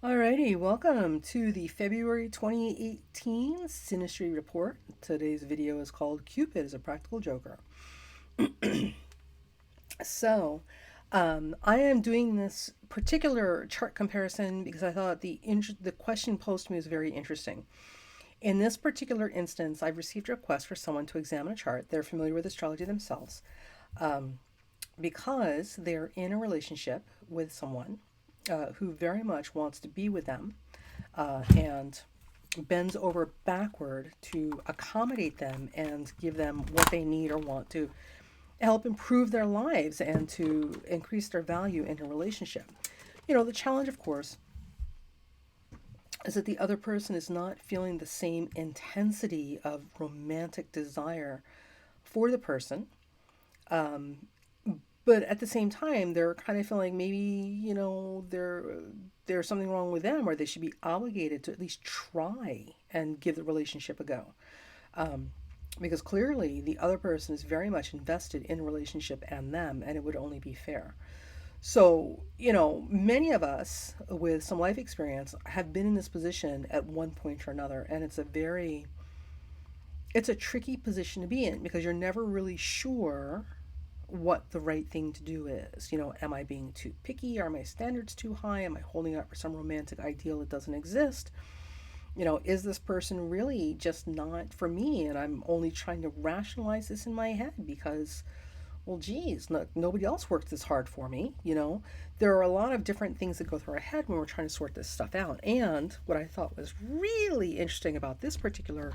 Alrighty, welcome to the February 2018 Synastry Report. Today's video is called Cupid is a Practical Joker. So, I am doing this particular chart comparison because I thought the question posed to me was very interesting. In this particular instance, I've received a request for someone to examine a chart. They're familiar with astrology themselves because they're in a relationship with someone who very much wants to be with them and bends over backward to accommodate them and give them what they need or want to help improve their lives and to increase their value in a relationship. The challenge, of course, is that the other person is not feeling the same intensity of romantic desire for the person. Um, but at the same time, they're kind of feeling maybe, there's something wrong with them, or they should be obligated to at least try and give the relationship a go. Um, because clearly the other person is very much invested in the relationship and them, and it would only be fair. So, many of us with some life experience have been in this position at one point or another, and it's a tricky position to be in because you're never really sure what the right thing to do is. Am I being too picky? Are my standards too high? Am I holding up for some romantic ideal that doesn't exist? Is this person really just not for me? And I'm only trying to rationalize this in my head because, well, geez, nobody else worked this hard for me. There are a lot of different things that go through our head when we're trying to sort this stuff out. And what I thought was really interesting about this particular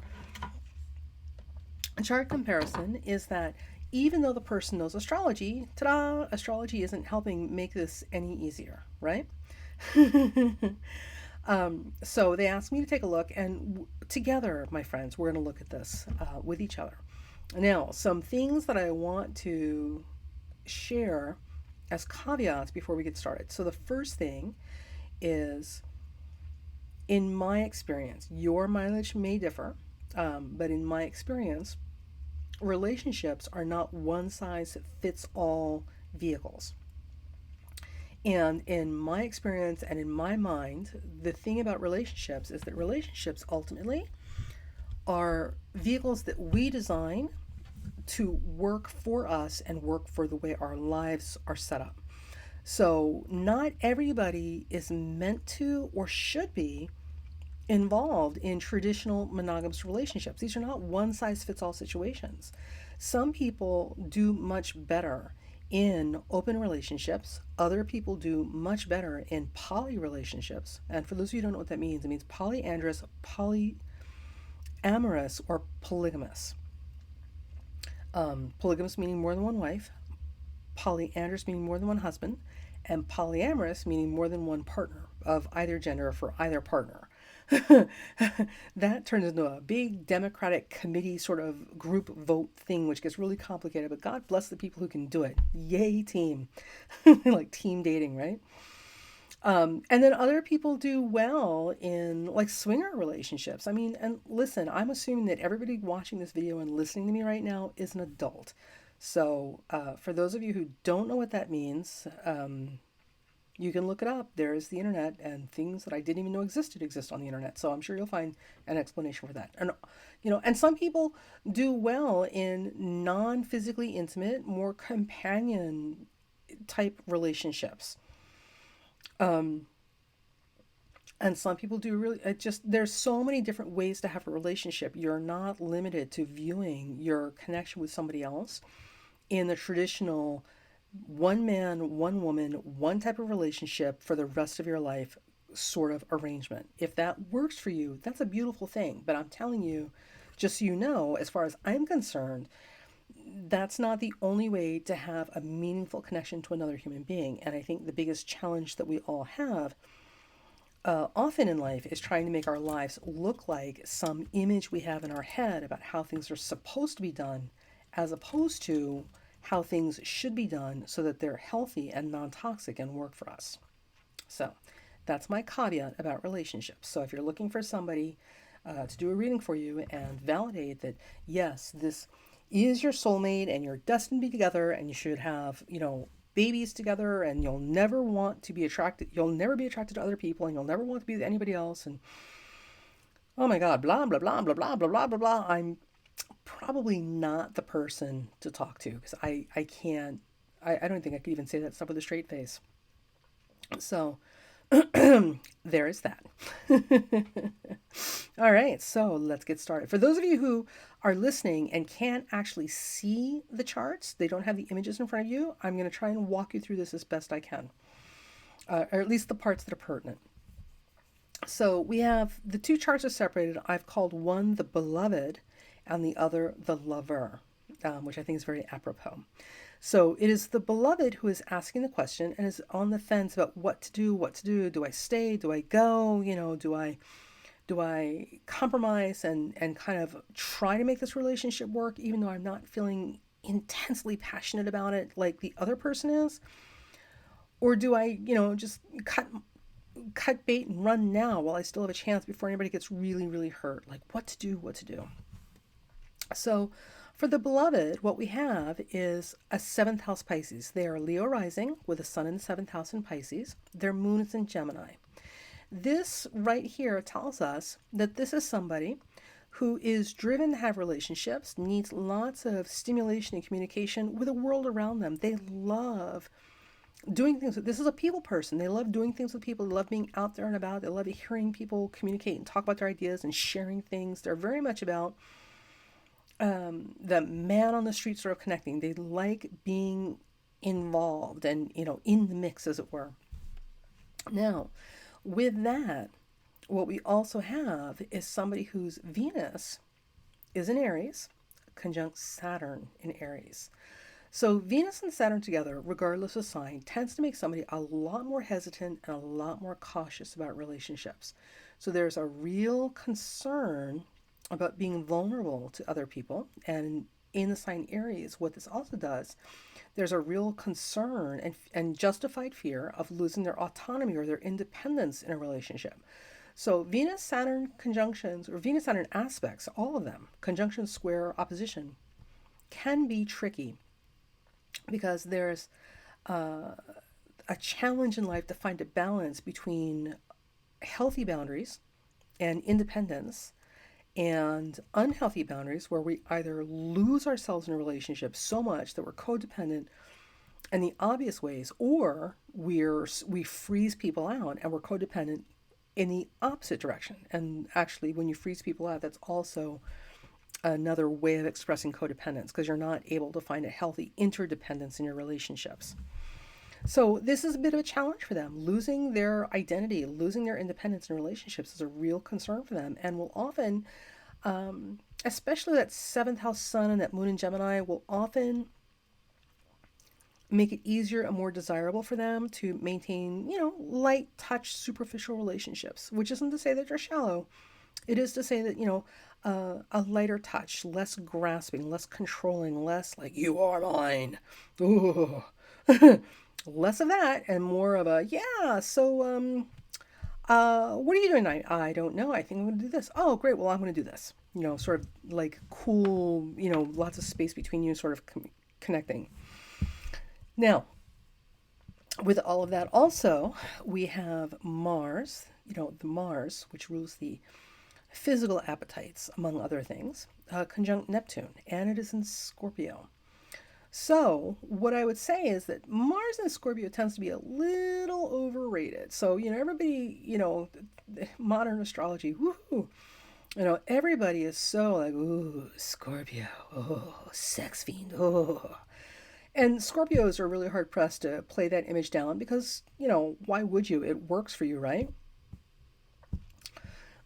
chart comparison is that even though the person knows astrology, ta-da, astrology isn't helping make this any easier, right? So they asked me to take a look, and together, my friends, we're going to look at this with each other. Now, some things that I want to share as caveats before we get started. So the first thing is, in my experience, your mileage may differ, but in my experience, relationships are not one size fits all vehicles. And in my experience and in my mind, the thing about relationships is that relationships ultimately are vehicles that we design to work for us and work for the way our lives are set up. So, not everybody is meant to or should be involved in traditional monogamous relationships. These are not one size fits all situations. Some people do much better in open relationships. Other people do much better in poly relationships. And for those of you who don't know what that means, it means polyandrous, polyamorous, or polygamous. Polygamous meaning more than one wife, polyandrous meaning more than one husband, and polyamorous meaning more than one partner of either gender for either partner. That turns into a big Democratic committee sort of group vote thing, which gets really complicated. But God bless the people who can do it. Yay, team. Like team dating, right? And then other people do well in like swinger relationships. I mean, and listen, I'm assuming that everybody watching this video and listening to me right now is an adult. So, for those of you who don't know what that means, you can look it up. There is the internet, and things that I didn't even know existed exist on the internet. So I'm sure you'll find an explanation for that. And some people do well in non-physically intimate, more companion type relationships. Um, and some people do really, it just, there's so many different ways to have a relationship. You're not limited to viewing your connection with somebody else in the traditional one man, one woman, one type of relationship for the rest of your life sort of arrangement. If that works for you, that's a beautiful thing. But I'm telling you, just so you know, as far as I'm concerned, that's not the only way to have a meaningful connection to another human being. And I think the biggest challenge that we all have often in life is trying to make our lives look like some image we have in our head about how things are supposed to be done, as opposed to how things should be done so that they're healthy and non toxic and work for us. So that's my caveat about relationships. So if you're looking for somebody to do a reading for you and validate that, yes, this is your soulmate and you're destined to be together and you should have, babies together, and you'll never want to be attracted, you'll never be attracted to other people, and you'll never want to be with anybody else. And oh my God, blah, blah, blah, blah, blah, blah, blah, blah, blah. I'm probably not the person to talk to because I can't, I don't think I could even say that stuff with a straight face. So there is that. All right, so let's get started. For those of you who are listening and can't actually see the charts, they don't have the images in front of you, I'm going to try and walk you through this as best I can, or at least the parts that are pertinent. So we have the two charts are separated. I've called one the beloved and the other the lover, which I think is very apropos. So it is the beloved who is asking the question and is on the fence about what to do, what to do. Do I stay? Do I go? Do I compromise and kind of try to make this relationship work even though I'm not feeling intensely passionate about it like the other person is? Or do I, just cut bait and run now while I still have a chance before anybody gets really, really hurt? Like what to do, what to do. So for the beloved, what we have is a seventh house Pisces. They are Leo rising with a sun in the seventh house in Pisces. Their moon is in Gemini. This right here tells us that this is somebody who is driven to have relationships, needs lots of stimulation and communication with the world around them. They love doing things. This is a people person. They love doing things with people. They love being out there and about. They love hearing people communicate and talk about their ideas and sharing things. They're very much about the man on the street sort of connecting. They like being involved and, in the mix, as it were. Now, with that, what we also have is somebody whose Venus is in Aries, conjunct Saturn in Aries. So Venus and Saturn together, regardless of sign, tends to make somebody a lot more hesitant and a lot more cautious about relationships. So there's a real concern about being vulnerable to other people. And in the sign Aries, what this also does, there's a real concern and justified fear of losing their autonomy or their independence in a relationship. So Venus Saturn conjunctions, or Venus Saturn aspects, all of them, conjunction, square, opposition, can be tricky because there's a challenge in life to find a balance between healthy boundaries and independence and unhealthy boundaries where we either lose ourselves in a relationship so much that we're codependent in the obvious ways, or we freeze people out and we're codependent in the opposite direction. And actually, when you freeze people out, that's also another way of expressing codependence because you're not able to find a healthy interdependence in your relationships. So this is a bit of a challenge for them. Losing their identity, losing their independence in relationships is a real concern for them, and will often, especially that seventh house sun and that moon in Gemini, will often make it easier and more desirable for them to maintain, light touch, superficial relationships, which isn't to say that they're shallow. It is to say that, a lighter touch, less grasping, less controlling, less like, you are mine. Ooh. Less of that and more of a, yeah, so, what are you doing tonight? I don't know. I think I'm going to do this. Oh, great. Well, I'm going to do this. Sort of like cool, lots of space between you, sort of connecting. Now, with all of that, also, we have Mars, the Mars, which rules the physical appetites, among other things, conjunct Neptune, and it is in Scorpio. So what I would say is that Mars in Scorpio tends to be a little overrated. So, everybody, modern astrology, woohoo, everybody is so like, ooh, Scorpio, oh, sex fiend, oh. And Scorpios are really hard pressed to play that image down because, why would you? It works for you, right?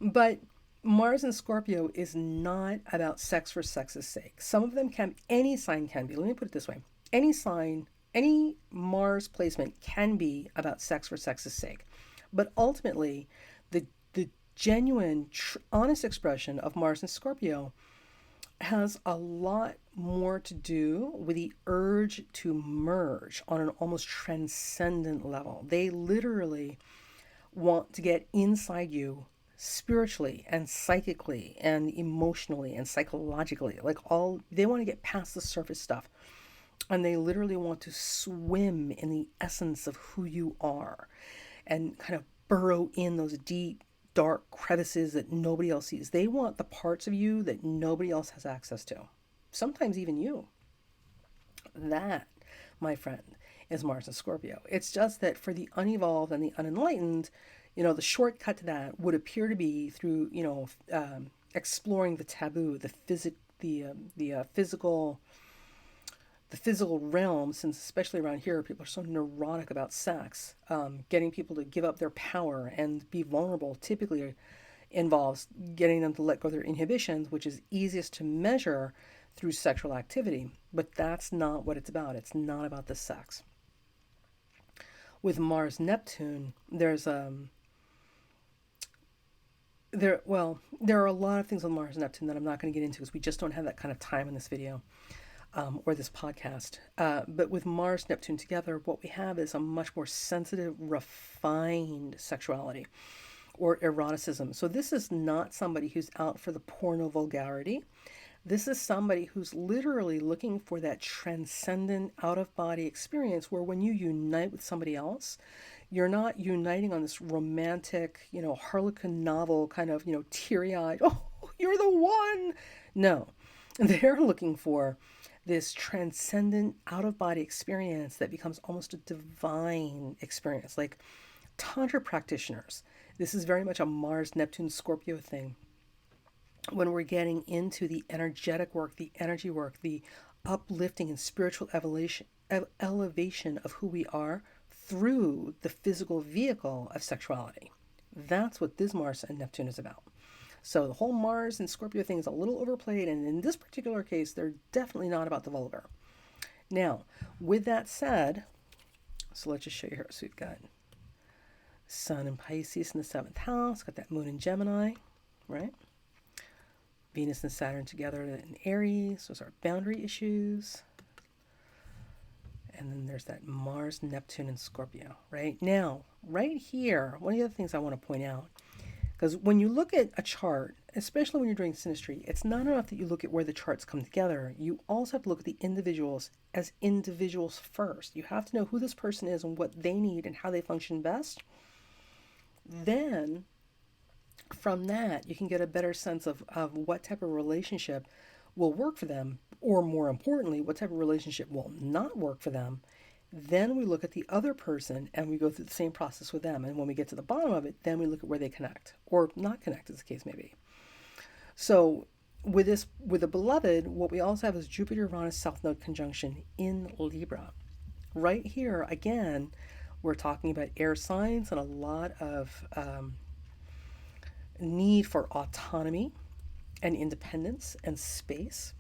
But Mars in Scorpio is not about sex for sex's sake. Some of them can, any sign can be. Let me put it this way. Any sign, any Mars placement can be about sex for sex's sake. But ultimately, the genuine, honest expression of Mars in Scorpio has a lot more to do with the urge to merge on an almost transcendent level. They literally want to get inside you spiritually and psychically and emotionally and psychologically, like all, they want to get past the surface stuff And they literally want to swim in the essence of who you are and kind of burrow in those deep, dark crevices that nobody else sees. They want the parts of you that nobody else has access to, sometimes even you. That, my friend, is Mars and Scorpio. It's just that for the unevolved and the unenlightened, the shortcut to that would appear to be through, exploring the taboo, the physical, the physical realm, since especially around here, people are so neurotic about sex. Getting people to give up their power and be vulnerable typically involves getting them to let go of their inhibitions, which is easiest to measure through sexual activity. But that's not what it's about. It's not about the sex. With Mars Neptune, there are a lot of things on Mars Neptune that I'm not going to get into because we just don't have that kind of time in this video. Or this podcast. But with Mars Neptune together, what we have is a much more sensitive, refined sexuality or eroticism. So this is not somebody who's out for the porno vulgarity. This is somebody who's literally looking for that transcendent out of body experience where when you unite with somebody else, you're not uniting on this romantic, Harlequin novel kind of, teary eyed, oh, you're the one. No, they're looking for this transcendent out of body experience that becomes almost a divine experience. Like Tantra practitioners, this is very much a Mars, Neptune, Scorpio thing. When we're getting into the energetic work, the energy work, the uplifting and spiritual elevation of who we are through the physical vehicle of sexuality. That's what this Mars and Neptune is about. So the whole Mars and Scorpio thing is a little overplayed, and in this particular case, they're definitely not about the vulgar. Now, with that said, so let's just show you here. So we've got Sun in Pisces in the 7th house, got that Moon in Gemini, right? Venus and Saturn together in Aries, those are boundary issues. And then there's that Mars, Neptune, and Scorpio, right? Now, right here, one of the other things I want to point out, because when you look at a chart, especially when you're doing synastry, it's not enough that you look at where the charts come together. You also have to look at the individuals as individuals first. You have to know who this person is and what they need and how they function best. Then, from that, you can get a better sense of what type of relationship will work for them, or more importantly, what type of relationship will not work for them. Then we look at the other person and we go through the same process with them. And when we get to the bottom of it, then we look at where they connect or not connect, as the case may be. So with the beloved, what we also have is Jupiter, Uranus, South Node conjunction in Libra. Right here, again, we're talking about air signs and a lot of need for autonomy and independence and space.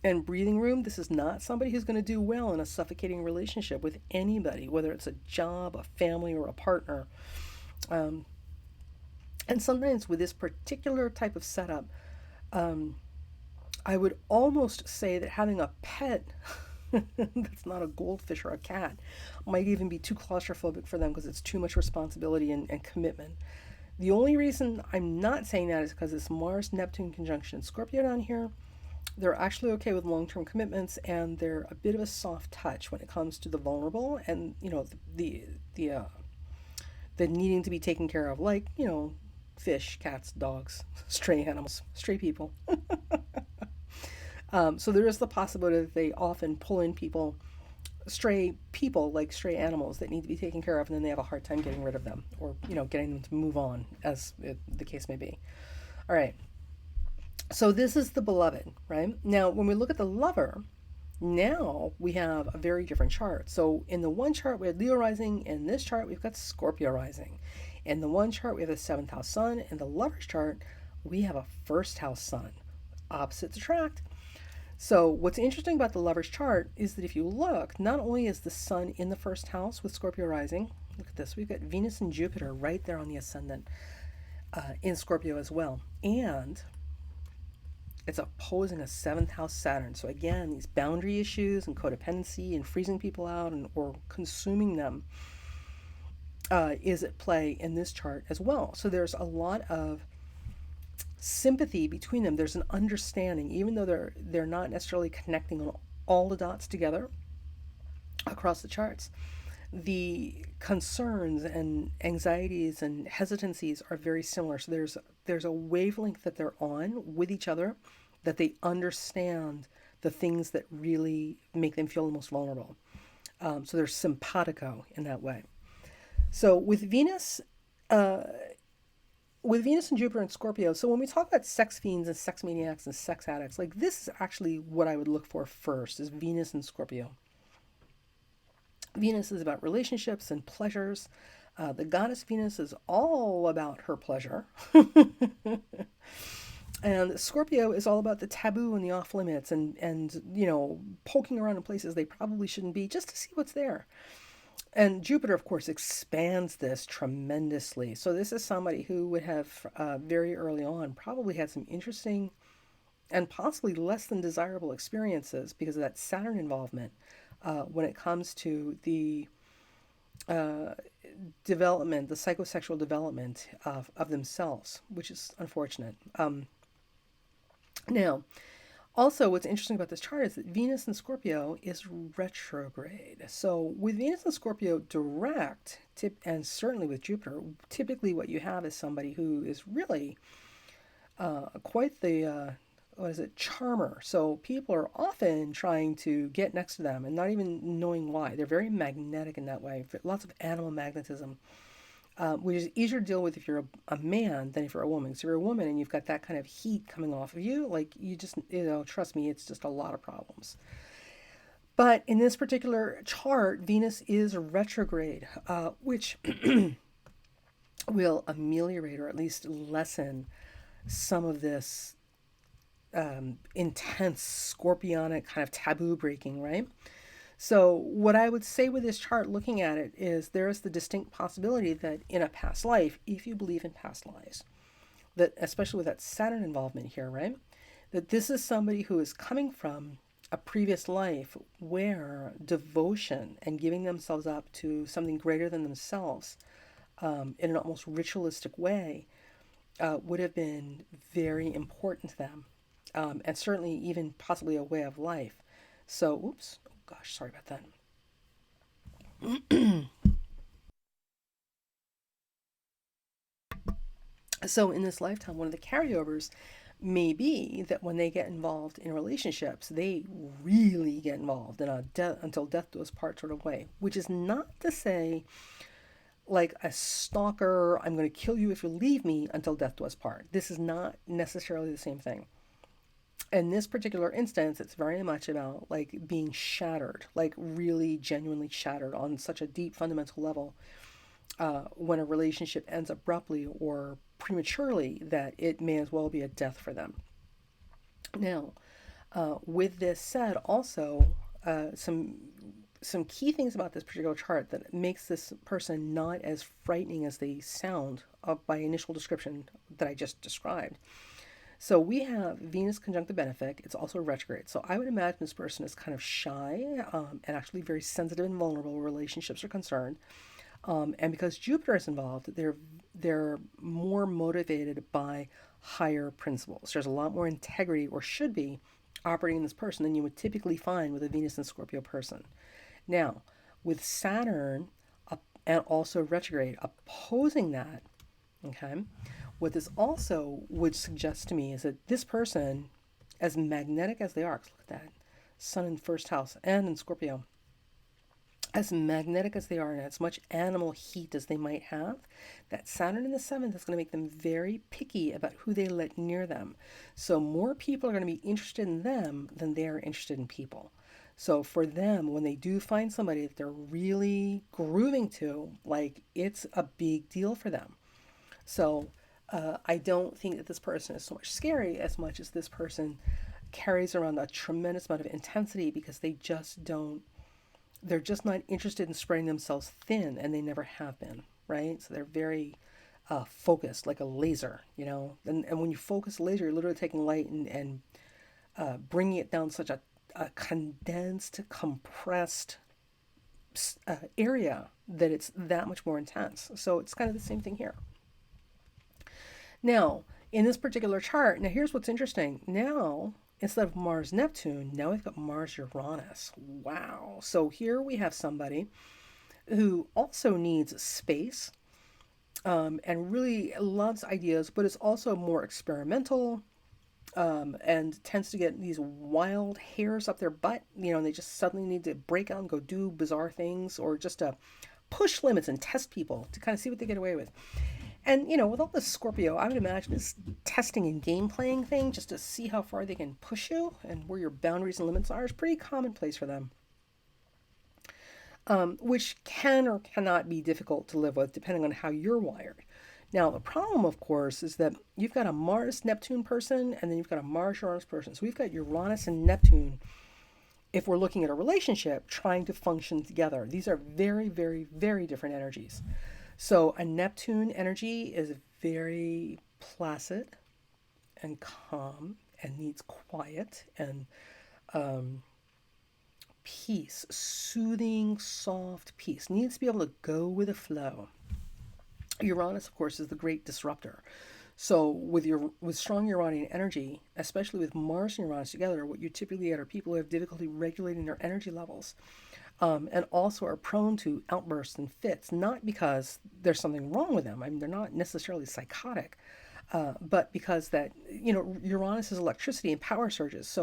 And breathing room, this is not somebody who's going to do well in a suffocating relationship with anybody, whether it's a job, a family, or a partner. And sometimes with this particular type of setup, I would almost say that having a pet that's not a goldfish or a cat might even be too claustrophobic for them because it's too much responsibility and commitment. The only reason I'm not saying that is because it's Mars-Neptune conjunction Scorpio down here. They're actually okay with long-term commitments, and they're a bit of a soft touch when it comes to the vulnerable and the needing to be taken care of, like fish, cats, dogs, stray animals, stray people. So there is the possibility that they often pull in stray people like stray animals that need to be taken care of, and then they have a hard time getting rid of them or getting them to move on, as the case may be. All right. So this is the beloved, right? Now, when we look at the lover, now we have a very different chart. So in the one chart, we had Leo rising. In this chart, we've got Scorpio rising. In the one chart, we have a 7th house sun. In the lover's chart, we have a 1st house sun. Opposites attract. So what's interesting about the lover's chart is that if you look, not only is the sun in the 1st house with Scorpio rising, look at this, we've got Venus and Jupiter right there on the ascendant in Scorpio as well. And it's opposing a 7th house Saturn. So again, these boundary issues and codependency and freezing people out or consuming them is at play in this chart as well. So there's a lot of sympathy between them. There's an understanding, even though they're not necessarily connecting all the dots together across the charts, the concerns and anxieties and hesitancies are very similar. So there's a wavelength that they're on with each other, that they understand the things that really make them feel the most vulnerable. So they're simpatico in that way. So with Venus and Jupiter and Scorpio, so when we talk about sex fiends and sex maniacs and sex addicts, like this is actually what I would look for first is Venus and Scorpio. Venus is about relationships and pleasures. The goddess Venus is all about her pleasure. And Scorpio is all about the taboo and the off limits and poking around in places they probably shouldn't be just to see what's there. And Jupiter, of course, expands this tremendously. So this is somebody who would have very early on probably had some interesting and possibly less than desirable experiences because of that Saturn involvement when it comes to the uh, development, the psychosexual development of themselves, which is unfortunate. Now, also, what's interesting about this chart is that Venus in Scorpio is retrograde. So, with Venus and Scorpio direct, and certainly with Jupiter, typically what you have is somebody who is really quite the what is it, charmer. So people are often trying to get next to them and not even knowing why. They're very magnetic in that way. Lots of animal magnetism, which is easier to deal with if you're a man than if you're a woman. So if you're a woman and you've got that kind of heat coming off of you, like you just, trust me, it's just a lot of problems. But in this particular chart, Venus is retrograde, which will ameliorate or at least lessen some of this intense scorpionic kind of taboo breaking, right? So, what I would say with this chart, looking at it, is there is the distinct possibility that in a past life, if you believe in past lives, that especially with that Saturn involvement here, right, that this is somebody who is coming from a previous life where devotion and giving themselves up to something greater than themselves in an almost ritualistic way would have been very important to them, and certainly even possibly a way of life. So, oops, oh gosh, sorry about that. So, in this lifetime, one of the carryovers may be that when they get involved in relationships, they really get involved in a until death do us part sort of way, which is not to say like a stalker, I'm going to kill you if you leave me until death do us part. This is not necessarily the same thing. In this particular instance, it's very much about like being shattered, like really genuinely shattered on such a deep fundamental level when a relationship ends abruptly or prematurely that it may as well be a death for them. Now, with this said, also some key things about this particular chart that makes this person not as frightening as they sound by initial description that I just described. So we have Venus conjunct the benefic. It's also retrograde. So I would imagine this person is kind of shy and actually very sensitive and vulnerable where relationships are concerned. And because Jupiter is involved, they're more motivated by higher principles. There's a lot more integrity, or should be, operating in this person than you would typically find with a Venus and Scorpio person. Now, with Saturn and also retrograde opposing that, okay, what this also would suggest to me is that this person, as magnetic as they are, 'cause look at that, Sun in first house and in Scorpio, as magnetic as they are and as much animal heat as they might have, that Saturn in the seventh is going to make them very picky about who they let near them. So more people are going to be interested in them than they are interested in people. So for them, when they do find somebody that they're really grooving to, like it's a big deal for them. So I don't think that this person is so much scary as much as this person carries around a tremendous amount of intensity because they're just not interested in spreading themselves thin, and they never have been, right? So they're very focused, like a laser, And when you focus a laser, you're literally taking light and bringing it down such a condensed, compressed area that it's that much more intense. So it's kind of the same thing here. Now, in this particular chart, now here's what's interesting. Now, instead of Mars Neptune, now we've got Mars Uranus. Wow. So here we have somebody who also needs space, and really loves ideas, but is also more experimental, and tends to get these wild hairs up their butt, and they just suddenly need to break out and go do bizarre things, or just to push limits and test people to kind of see what they get away with. And, with all this Scorpio, I would imagine this testing and game playing thing just to see how far they can push you and where your boundaries and limits are is pretty commonplace for them, which can or cannot be difficult to live with depending on how you're wired. Now, the problem, of course, is that you've got a Mars Neptune person and then you've got a Mars Uranus person. So we've got Uranus and Neptune, if we're looking at a relationship, trying to function together. These are very, very, very different energies. So a Neptune energy is very placid and calm and needs quiet and peace, soothing, soft peace. Needs to be able to go with the flow. Uranus, of course, is the great disruptor. So with strong Uranian energy, especially with Mars and Uranus together, what you typically get are people who have difficulty regulating their energy levels, and also are prone to outbursts and fits, not because there's something wrong with them. I mean, they're not necessarily psychotic, but because that Uranus is electricity and power surges,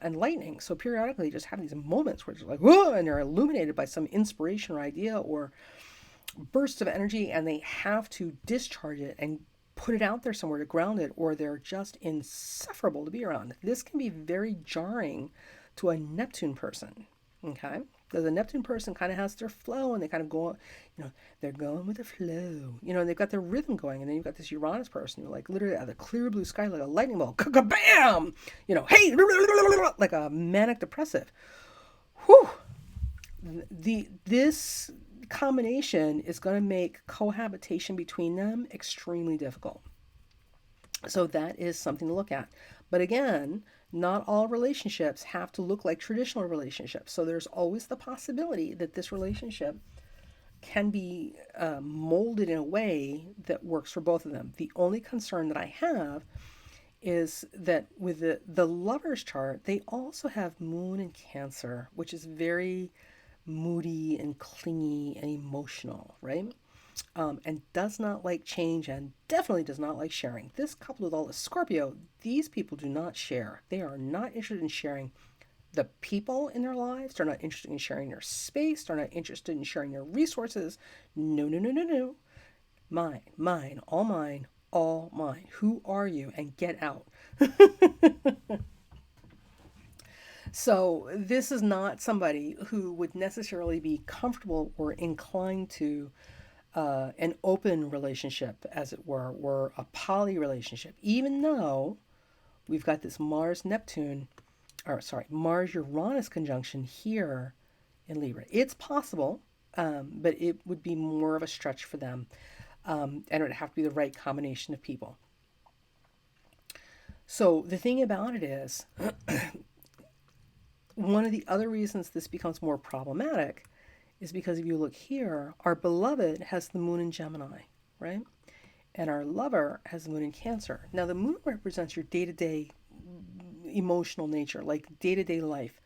and lightning. So periodically, you just have these moments where it's like whoa, and they're illuminated by some inspiration or idea or burst of energy, and they have to discharge it and put it out there somewhere to ground it, or they're just insufferable to be around. This can be very jarring to a Neptune person. Okay, because a Neptune person kind of has their flow, and they kind of go, they're going with the flow, and they've got their rhythm going, and then you've got this Uranus person who, like, literally out of the clear blue sky, like a lightning bolt, bam, hey, like a manic depressive. Whew. This combination is going to make cohabitation between them extremely difficult. So that is something to look at. But again, not all relationships have to look like traditional relationships. So there's always the possibility that this relationship can be molded in a way that works for both of them. The only concern that I have is that with the lover's chart, they also have moon in Cancer, which is very moody and clingy and emotional, right? And does not like change and definitely does not like sharing. This coupled with all the Scorpio, these people do not share. They are not interested in sharing the people in their lives. They're not interested in sharing their space. They're not interested in sharing their resources. No, no, no, no, no. Mine, all mine. Who are you? And get out. So this is not somebody who would necessarily be comfortable or inclined to an open relationship, as it were, or a poly relationship, even though we've got this Mars Uranus conjunction here in Libra. It's possible, but it would be more of a stretch for them, and it would have to be the right combination of people. So the thing about it is, one of the other reasons this becomes more problematic is because if you look here, our beloved has the moon in Gemini, right? And our lover has the moon in Cancer. Now, the moon represents your day to day emotional nature, like day to day life,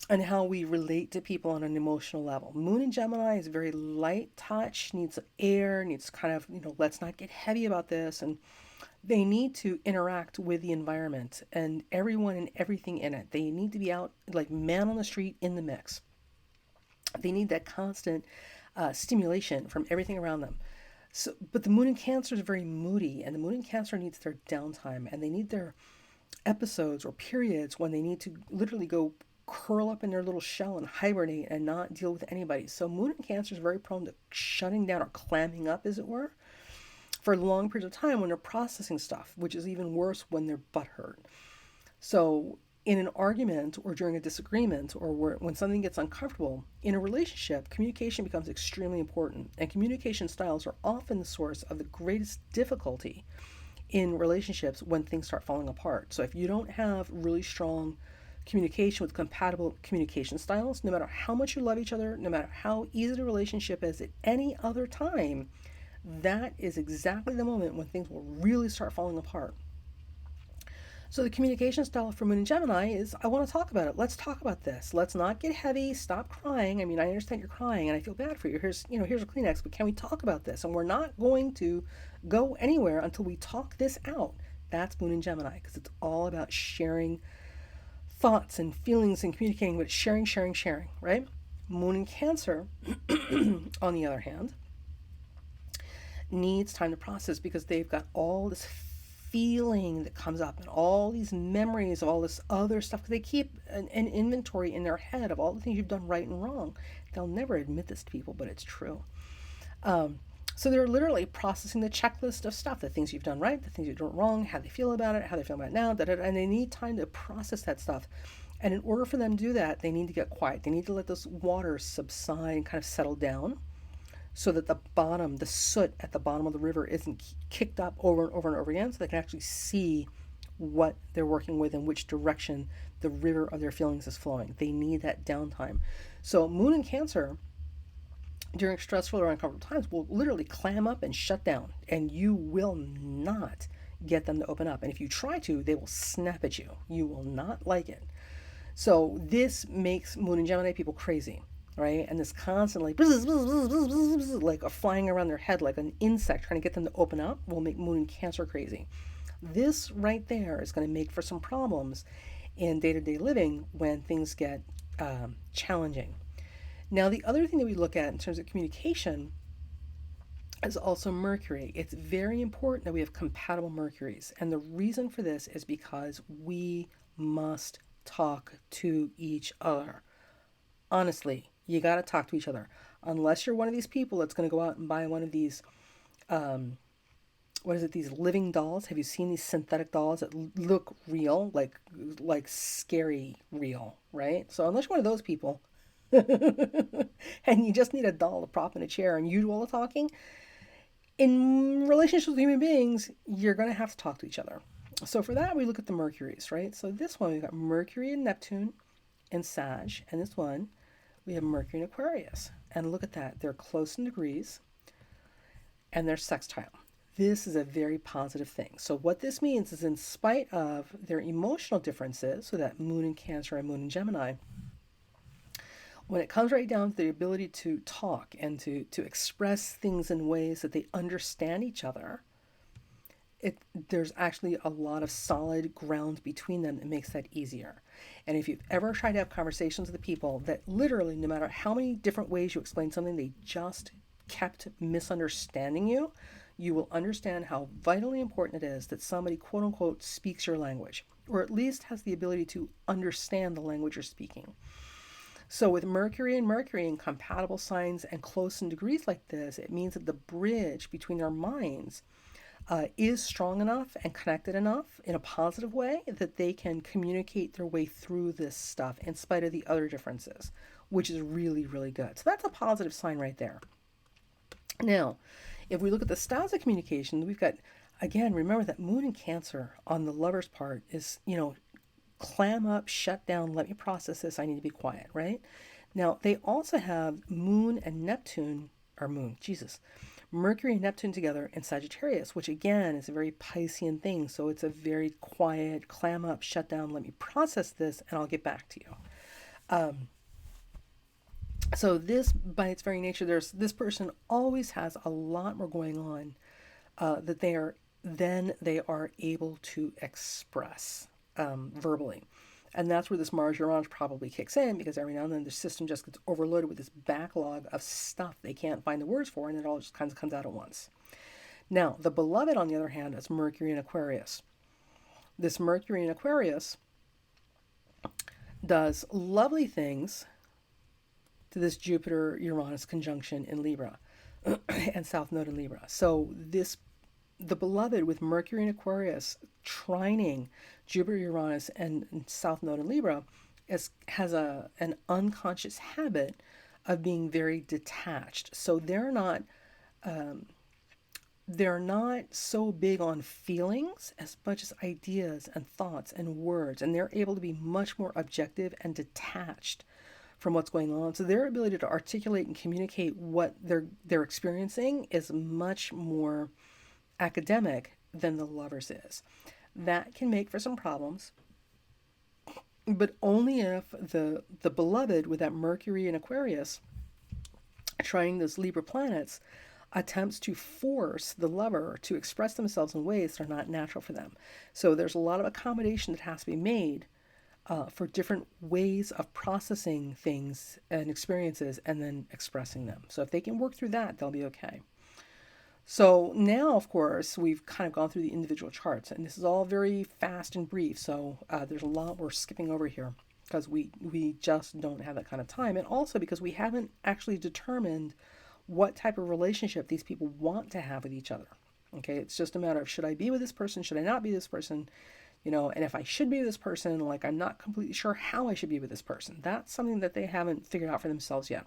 and how we relate to people on an emotional level. Moon in Gemini is very light touch, needs air, needs kind of, let's not get heavy about this. And they need to interact with the environment and everyone and everything in it. They need to be out like man on the street in the mix. They need that constant stimulation from everything around them. So, but the moon in Cancer is very moody, and the moon in Cancer needs their downtime, and they need their episodes or periods when they need to literally go curl up in their little shell and hibernate and not deal with anybody. So moon in Cancer is very prone to shutting down or clamming up, as it were, for long periods of time when they're processing stuff, which is even worse when they're butthurt. So in an argument or during a disagreement or when something gets uncomfortable in a relationship, communication becomes extremely important. And communication styles are often the source of the greatest difficulty in relationships when things start falling apart. So if you don't have really strong communication with compatible communication styles, no matter how much you love each other, no matter how easy the relationship is at any other time, that is exactly the moment when things will really start falling apart. So the communication style for Moon and Gemini is, I want to talk about it. Let's talk about this. Let's not get heavy. Stop crying. I mean, I understand you're crying and I feel bad for you. Here's a Kleenex, but can we talk about this? And we're not going to go anywhere until we talk this out. That's Moon and Gemini because it's all about sharing thoughts and feelings and communicating, but sharing, sharing, sharing, right? Moon and Cancer, on the other hand, needs time to process because they've got all this feeling that comes up and all these memories of all this other stuff because they keep an inventory in their head of all the things you've done right and wrong. They'll never admit this to people, but it's true. Um, so they're literally processing the checklist of stuff, the things you've done right, the things you've done wrong, how they feel about it, how they feel about it now, and they need time to process that stuff. And in order for them to do that, they need to get quiet. They need to let those waters subside and kind of settle down so that the bottom, the soot at the bottom of the river isn't kicked up over and over and over again, so they can actually see what they're working with and which direction the river of their feelings is flowing. They need that downtime. So Moon and Cancer during stressful or uncomfortable times will literally clam up and shut down, and you will not get them to open up. And if you try to, they will snap at you. You will not like it. So this makes Moon and Gemini people crazy, right? And this constantly like a flying around their head like an insect trying to get them to open up will make Moon and Cancer crazy. This right there is going to make for some problems in day-to-day living when things get challenging. Now, the other thing that we look at in terms of communication is also Mercury. It's very important that we have compatible Mercuries. And the reason for this is because we must talk to each other. Honestly, you got to talk to each other. Unless you're one of these people that's going to go out and buy one of these, what is it, these living dolls? Have you seen these synthetic dolls that look real, like scary real, right? So unless you're one of those people, and you just need a doll to prop in a chair and you do all the talking, in relationships with human beings, you're going to have to talk to each other. So for that, we look at the Mercuries, right? So this one, we've got Mercury and Neptune and Sag, and this one, we have Mercury and Aquarius. And look at that. They're close in degrees and they're sextile. This is a very positive thing. So what this means is in spite of their emotional differences, so that Moon in Cancer and Moon in Gemini, when it comes right down to the ability to talk and to express things in ways that they understand each other, there's actually a lot of solid ground between them that makes that easier. And if you've ever tried to have conversations with the people that literally, no matter how many different ways you explain something, they just kept misunderstanding you, you will understand how vitally important it is that somebody, quote unquote, speaks your language, or at least has the ability to understand the language you're speaking. So with Mercury and Mercury in compatible signs and close in degrees like this, it means that the bridge between their minds is strong enough and connected enough in a positive way that they can communicate their way through this stuff in spite of the other differences, which is really, really good. So that's a positive sign right there. Now, if we look at the styles of communication, we've got, again, remember that Moon in Cancer on the lover's part is, clam up, shut down, let me process this, I need to be quiet, right? Now, they also have Moon and Neptune, or Moon, Jesus, Mercury and Neptune together in Sagittarius, which again is a very Piscean thing. So it's a very quiet, clam up, shut down, let me process this, and I'll get back to you. So this, by its very nature, this person always has a lot more going on that they are able to express verbally. And that's where this Mars Uranus probably kicks in, because every now and then the system just gets overloaded with this backlog of stuff they can't find the words for, and it all just kind of comes out at once. Now, the beloved, on the other hand, is Mercury in Aquarius. This Mercury in Aquarius does lovely things to this Jupiter-Uranus conjunction in Libra and South Node in Libra. So the beloved with Mercury in Aquarius trining Jupiter, Uranus, and South Node in Libra has an unconscious habit of being very detached. So they're not so big on feelings as much as ideas and thoughts and words, and they're able to be much more objective and detached from what's going on. So their ability to articulate and communicate what they're experiencing is much more academic than the lovers is. That can make for some problems, but only if the beloved with that Mercury and Aquarius trying those Libra planets attempts to force the lover to express themselves in ways that are not natural for them. So there's a lot of accommodation that has to be made for different ways of processing things and experiences and then expressing them. So if they can work through that, they'll be okay. So now, of course, we've kind of gone through the individual charts, and this is all very fast and brief. So there's a lot we're skipping over here because we just don't have that kind of time, and also because we haven't actually determined what type of relationship these people want to have with each other. Okay, it's just a matter of should I be with this person, should I not be this person, and if I should be with this person, like I'm not completely sure how I should be with this person. That's something that they haven't figured out for themselves yet.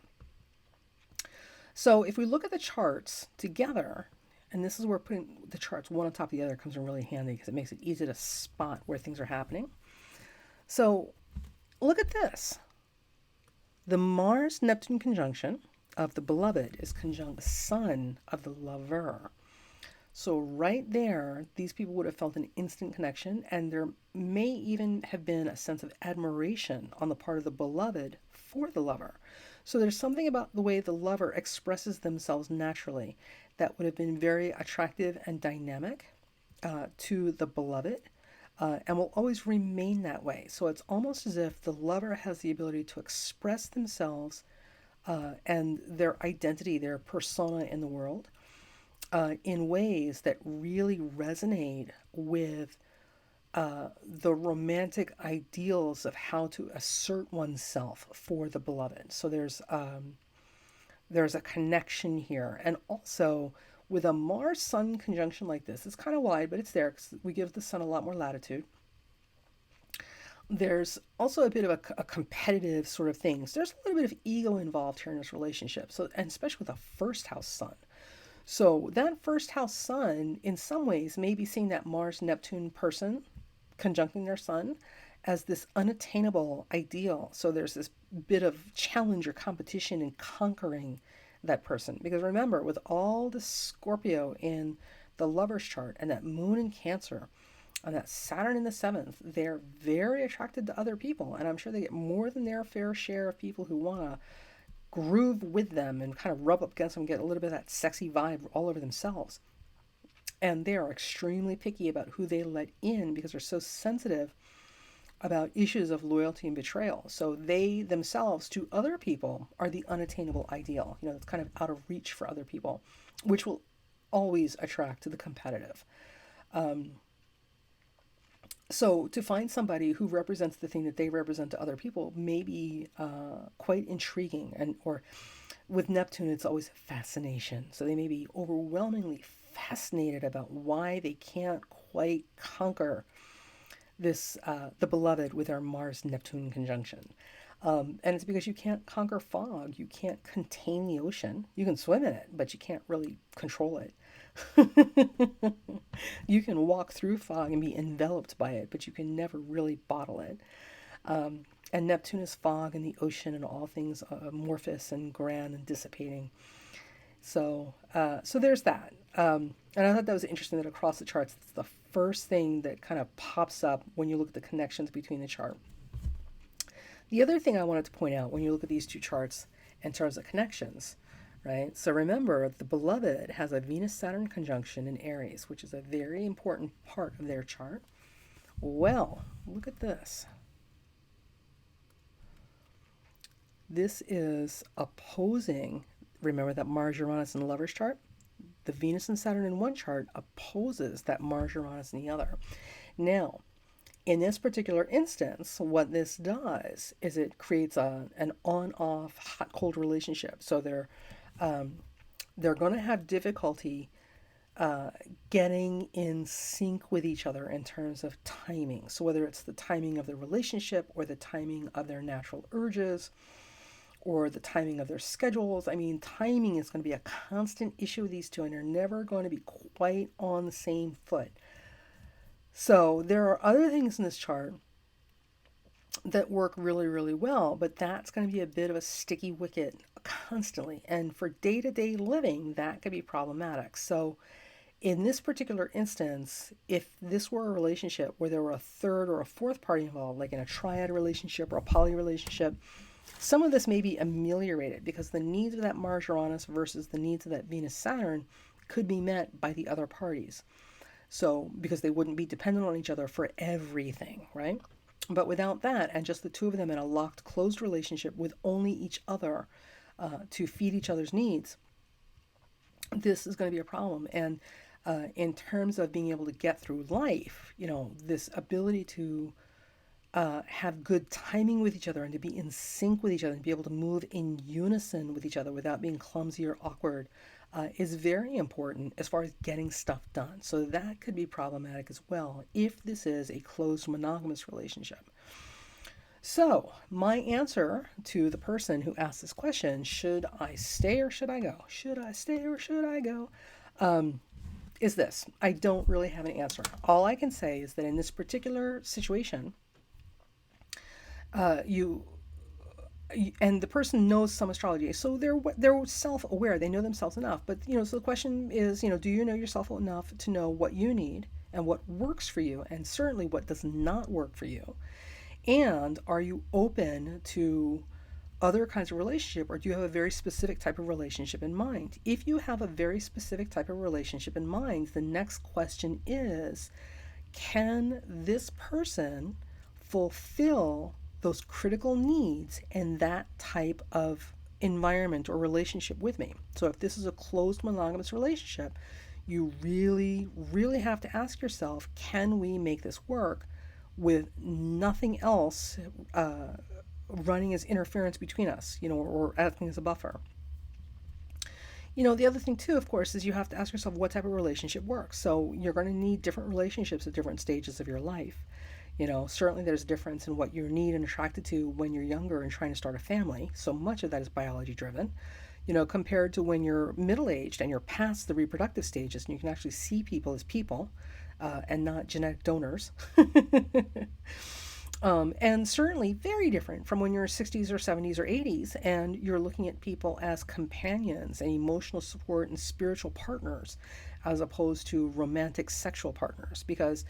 So if we look at the charts together, and this is where putting the charts one on top of the other comes in really handy because it makes it easy to spot where things are happening. So look at this. The Mars-Neptune conjunction of the beloved is conjunct the sun of the lover. So right there, these people would have felt an instant connection, and there may even have been a sense of admiration on the part of the beloved for the lover. So there's something about the way the lover expresses themselves naturally that would have been very attractive and dynamic to the beloved. And will always remain that way. So it's almost as if the lover has the ability to express themselves and their identity, their persona in the world, in ways that really resonate with the romantic ideals of how to assert oneself for the beloved. So there's a connection here, and also with a Mars Sun conjunction like this, it's kind of wide, but it's there because we give the Sun a lot more latitude. There's also a bit of a competitive sort of things. There's a little bit of ego involved here in this relationship. So, and especially with a first house Sun. So that first house Sun, in some ways, may be seeing that Mars Neptune person conjuncting their Sun as this unattainable ideal. So there's this bit of challenge or competition in conquering that person. Because remember, with all the Scorpio in the lover's chart and that moon in Cancer and that Saturn in the seventh, they're very attracted to other people. And I'm sure they get more than their fair share of people who want to groove with them and kind of rub up against them, get a little bit of that sexy vibe all over themselves. And they are extremely picky about who they let in because they're so sensitive about issues of loyalty and betrayal. So they themselves to other people are the unattainable ideal. It's kind of out of reach for other people, which will always attract the competitive. So to find somebody who represents the thing that they represent to other people may be quite intriguing. And or with Neptune, it's always fascination. So they may be overwhelmingly fascinated about why they can't quite conquer this the beloved with our Mars Neptune conjunction. And it's because you can't conquer fog. You can't contain the ocean. You can swim in it, but you can't really control it. You can walk through fog and be enveloped by it, but you can never really bottle it. And Neptune is fog and the ocean and all things amorphous and grand and dissipating. So there's that. And I thought that was interesting that across the charts, it's the first thing that kind of pops up when you look at the connections between the chart. The other thing I wanted to point out when you look at these two charts in terms of connections, right? So remember, the beloved has a Venus-Saturn conjunction in Aries, which is a very important part of their chart. Well, look at this. This is opposing, remember that Mars-Uranus in the lover's chart? The Venus and Saturn in one chart opposes that Mars-Uranus in the other. Now, in this particular instance, what this does is it creates an on-off, hot-cold relationship. So they're going to have difficulty getting in sync with each other in terms of timing. So whether it's the timing of the relationship or the timing of their natural urges or the timing of their schedules. I mean, timing is going to be a constant issue with these two, and they're never going to be quite on the same foot. So there are other things in this chart that work really, really well, but that's going to be a bit of a sticky wicket constantly. And for day-to-day living, that could be problematic. So In this particular instance, if this were a relationship where there were a third or a fourth party involved, like in a triad relationship or a poly relationship, some of this may be ameliorated because the needs of that Mars Uranus versus the needs of that Venus Saturn could be met by the other parties. So, because they wouldn't be dependent on each other for everything, right? But without that, and just the two of them in a locked, closed relationship with only each other to feed each other's needs, this is going to be a problem. And in terms of being able to get through life, this ability to have good timing with each other and to be in sync with each other and be able to move in unison with each other without being clumsy or awkward is very important as far as getting stuff done. So that could be problematic as well if this is a closed monogamous relationship. So, my answer to the person who asked this question, should I stay or should I go? Should I stay or should I go? Is this. I don't really have an answer. All I can say is that in this particular situation, you and the person knows some astrology, so they're self-aware, they know themselves enough. But so the question is, do you know yourself enough to know what you need and what works for you, and certainly what does not work for you? And are you open to other kinds of relationship, or do you have a very specific type of relationship in mind? If you have a very specific type of relationship in mind, the next question is, can this person fulfill those critical needs in that type of environment or relationship with me? So if this is a closed monogamous relationship, you really, really have to ask yourself, can we make this work with nothing else running as interference between us, or acting as a buffer? The other thing too, of course, is you have to ask yourself what type of relationship works. So you're going to need different relationships at different stages of your life. Certainly there's a difference in what you need and attracted to when you're younger and trying to start a family. So much of that is biology driven, compared to when you're middle aged and you're past the reproductive stages and you can actually see people as people and not genetic donors. And certainly very different from when you're 60s or 70s or 80s and you're looking at people as companions and emotional support and spiritual partners as opposed to romantic sexual partners. Because,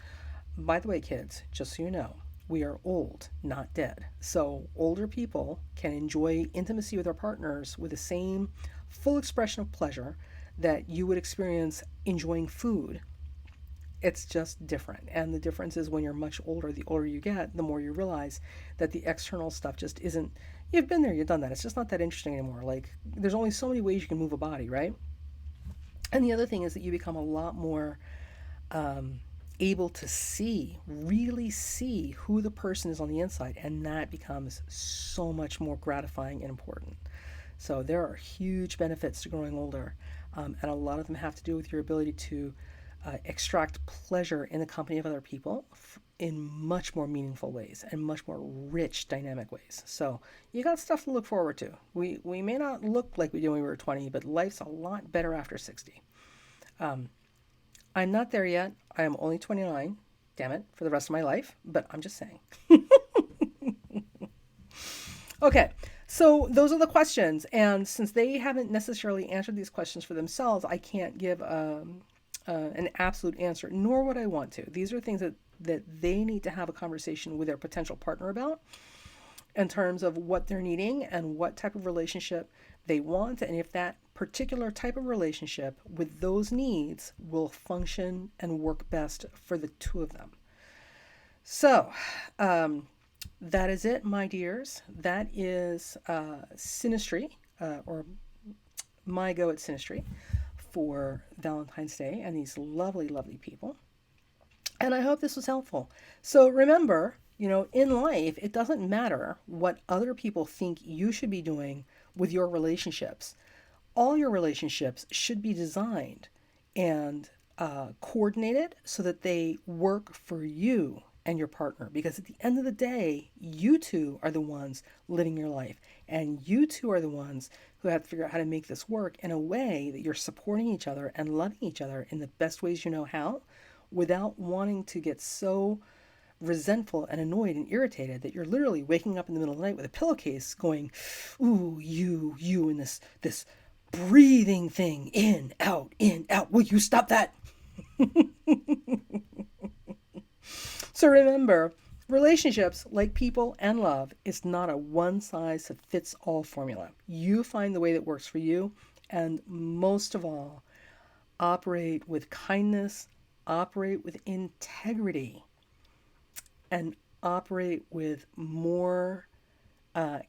by the way, kids, just so you know, we are old, not dead. So older people can enjoy intimacy with their partners with the same full expression of pleasure that you would experience enjoying food. It's just different. And the difference is when you're much older, the older you get, the more you realize that the external stuff just isn't, you've been there, you've done that. It's just not that interesting anymore. Like, there's only so many ways you can move a body, right? And the other thing is that you become a lot more able to see, really see who the person is on the inside. And that becomes so much more gratifying and important. So there are huge benefits to growing older. And a lot of them have to do with your ability to extract pleasure in the company of other people in much more meaningful ways and much more rich, dynamic ways. So you got stuff to look forward to. We may not look like we did when we were 20, but life's a lot better after 60. I'm not there yet. I am only 29, damn it, for the rest of my life, but I'm just saying. Okay, so those are the questions. And since they haven't necessarily answered these questions for themselves, I can't give an absolute answer, nor would I want to. These are things that they need to have a conversation with their potential partner about in terms of what they're needing and what type of relationship they want, and if that particular type of relationship with those needs will function and work best for the two of them. So, that is it, my dears. That is Synastry, or my go at Synastry for Valentine's Day and these lovely, lovely people. And I hope this was helpful. So remember, in life, it doesn't matter what other people think you should be doing with your relationships. All your relationships should be designed and coordinated so that they work for you and your partner. Because at the end of the day, you two are the ones living your life. And you two are the ones who have to figure out how to make this work in a way that you're supporting each other and loving each other in the best ways you know how, without wanting to get so resentful and annoyed and irritated that you're literally waking up in the middle of the night with a pillowcase going, ooh, you, and this breathing thing, in, out, will you stop that? So remember, relationships, like people and love, is not a one size fits all formula. You find the way that works for you, and most of all, operate with kindness, operate with integrity, and operate with more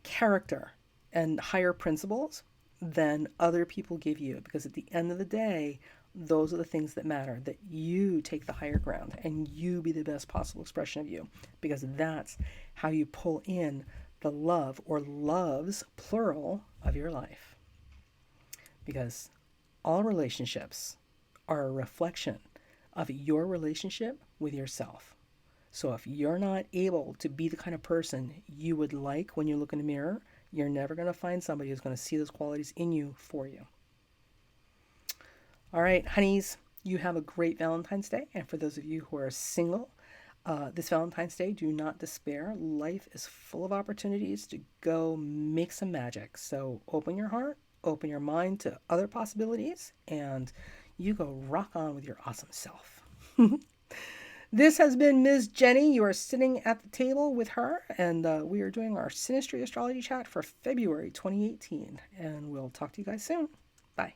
character and higher principles than other people give you. Because at the end of the day, those are the things that matter, that you take the higher ground and you be the best possible expression of you, because that's how you pull in the love, or loves plural, of your life. Because all relationships are a reflection of your relationship with yourself. So if you're not able to be the kind of person you would like when you look in the mirror, you're never going to find somebody who's going to see those qualities in you for you. All right, honeys, you have a great Valentine's Day. And for those of you who are single, this Valentine's Day, do not despair. Life is full of opportunities to go make some magic. So open your heart, open your mind to other possibilities, and you go rock on with your awesome self. This has been Ms. Jenny. You are sitting at the table with her, and we are doing our Synastry Astrology chat for February 2018. And we'll talk to you guys soon. Bye.